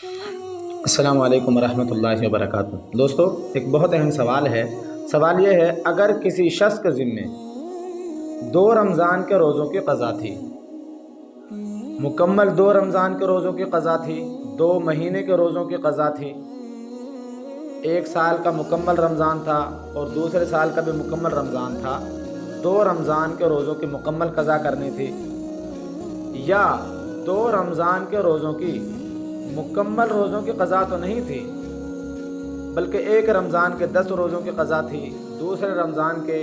السلام علیکم ورحمۃ اللہ وبرکاتہ۔ دوستو، ایک بہت اہم سوال ہے۔ سوال یہ ہے، اگر کسی شخص کے ذمے 2 رمضان کے روزوں کی قضا تھی، مکمل 2 رمضان کے روزوں کی قضا تھی، 2 مہینے کے روزوں کی قضا تھی، 1 سال کا مکمل رمضان تھا اور دوسرے سال کا بھی مکمل رمضان تھا، 2 رمضان کے روزوں کی مکمل قضا کرنی تھی، یا 2 رمضان کے روزوں کی مکمل روزوں کی قضا تو نہیں تھی بلکہ 1 رمضان کے 10 روزوں کی قضا تھی، دوسرے رمضان کے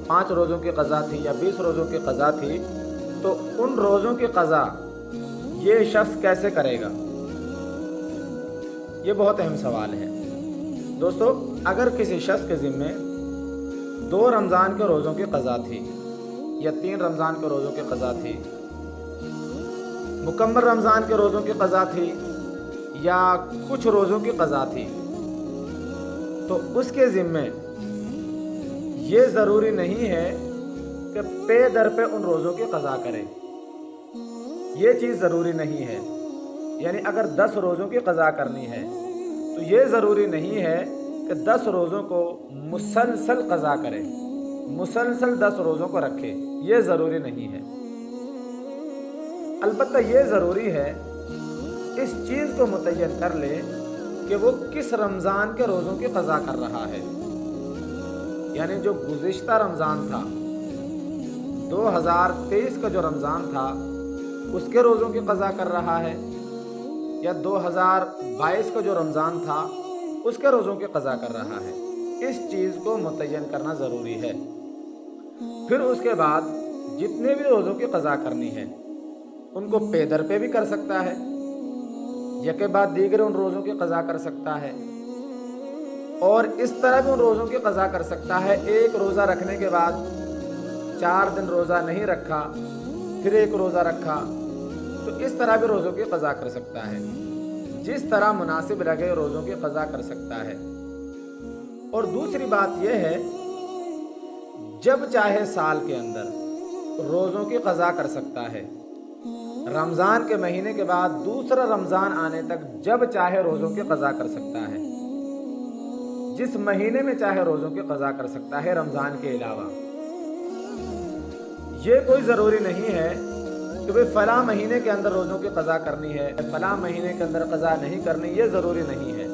5 روزوں کی قضا تھی یا 20 روزوں کی قضا تھی، تو ان روزوں کی قضا یہ شخص کیسے کرے گا؟ یہ بہت اہم سوال ہے۔ دوستو، اگر کسی شخص کے ذمے 2 رمضان کے روزوں کی قضا تھی یا 3 رمضان کے روزوں کی قضا تھی، مکمل رمضان کے روزوں کی قضا تھی یا کچھ روزوں کی قضا تھی، تو اس کے ذمے یہ ضروری نہیں ہے کہ پے در پہ ان روزوں کی قضا کرے۔ یہ چیز ضروری نہیں ہے، یعنی اگر 10 روزوں کی قضا کرنی ہے تو یہ ضروری نہیں ہے کہ 10 روزوں کو مسلسل قضا کرے، مسلسل 10 روزوں کو رکھے، یہ ضروری نہیں ہے۔ البتہ یہ ضروری ہے اس چیز کو متعین کر لے کہ وہ کس رمضان کے روزوں کی قضا کر رہا ہے، یعنی جو گزشتہ رمضان تھا، 2023 کا جو رمضان تھا اس کے روزوں کی قضا کر رہا ہے، یا 2022 کا جو رمضان تھا اس کے روزوں کی قضا کر رہا ہے۔ اس چیز کو متعین کرنا ضروری ہے۔ پھر اس کے بعد جتنے بھی روزوں کی قضا کرنی ہے ان کو پے در پہ بھی کر سکتا ہے، یکے بعد دیگر ان روزوں کی قضا کر سکتا ہے، اور اس طرح بھی ان روزوں کی قضا کر سکتا ہے۔ 1 روزہ رکھنے کے بعد 4 دن روزہ نہیں رکھا، پھر 1 روزہ رکھا، تو اس طرح بھی روزوں کی قضا کر سکتا ہے۔ جس طرح مناسب لگے روزوں کی قضا کر سکتا ہے۔ اور دوسری بات یہ ہے، جب چاہے سال کے اندر روزوں کی قضا کر سکتا ہے۔ رمضان کے مہینے کے بعد دوسرا رمضان آنے تک جب چاہے روزوں کی قضا کر سکتا ہے، جس مہینے میں چاہے روزوں کی قضا کر سکتا ہے رمضان کے علاوہ۔ یہ کوئی ضروری نہیں ہے کہ بھئی فلاں مہینے کے اندر روزوں کی قضا کرنی ہے، فلاں مہینے کے اندر قضا نہیں کرنی، یہ ضروری نہیں ہے،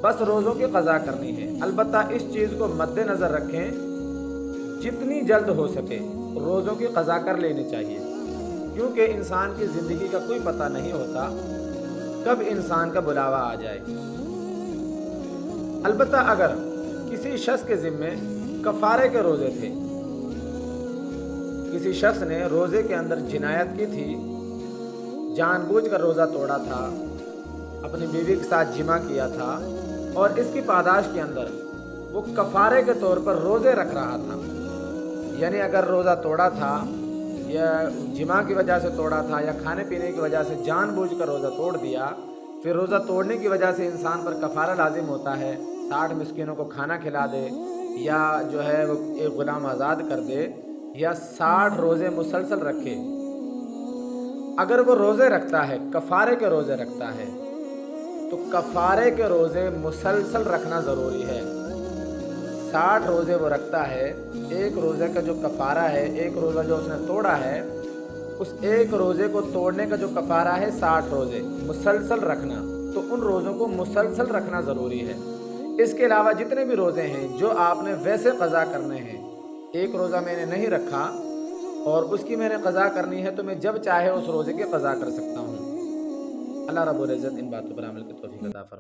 بس روزوں کی قضا کرنی ہے۔ البتہ اس چیز کو مد نظر رکھیں، جتنی جلد ہو سکے روزوں کی قضا کر لینی چاہیے، کیونکہ انسان کی زندگی کا کوئی پتہ نہیں ہوتا کب انسان کا بلاوا آ جائے۔ البتہ اگر کسی شخص کے ذمے کفارے کے روزے تھے، کسی شخص نے روزے کے اندر جنایت کی تھی، جان بوجھ کر روزہ توڑا تھا، اپنی بیوی کے ساتھ جمع کیا تھا، اور اس کی پاداش کے اندر وہ کفارے کے طور پر روزے رکھ رہا تھا، یعنی اگر روزہ توڑا تھا یا جمع کی وجہ سے توڑا تھا یا کھانے پینے کی وجہ سے جان بوجھ کر روزہ توڑ دیا، پھر روزہ توڑنے کی وجہ سے انسان پر کفارہ لازم ہوتا ہے، 60 مسکینوں کو کھانا کھلا دے، یا جو ہے وہ ایک غلام آزاد کر دے، یا 60 روزے مسلسل رکھے۔ اگر وہ روزے رکھتا ہے، کفارے کے روزے رکھتا ہے، تو کفارے کے روزے مسلسل رکھنا ضروری ہے۔ 60 روزے وہ رکھتا ہے، 1 روزے کا جو کفارہ ہے، 1 روزہ جو اس نے توڑا ہے، اس 1 روزے کو توڑنے کا جو کفارہ ہے 60 روزے مسلسل رکھنا، تو ان روزوں کو مسلسل رکھنا ضروری ہے۔ اس کے علاوہ جتنے بھی روزے ہیں جو آپ نے ویسے قضا کرنے ہیں، 1 روزہ میں نے نہیں رکھا اور اس کی میں نے قضا کرنی ہے، تو میں جب چاہے اس روزے کی قضا کر سکتا ہوں۔ اللہ رب العزت ان باتوں پر عمل کی توفیق عطا فرمائے۔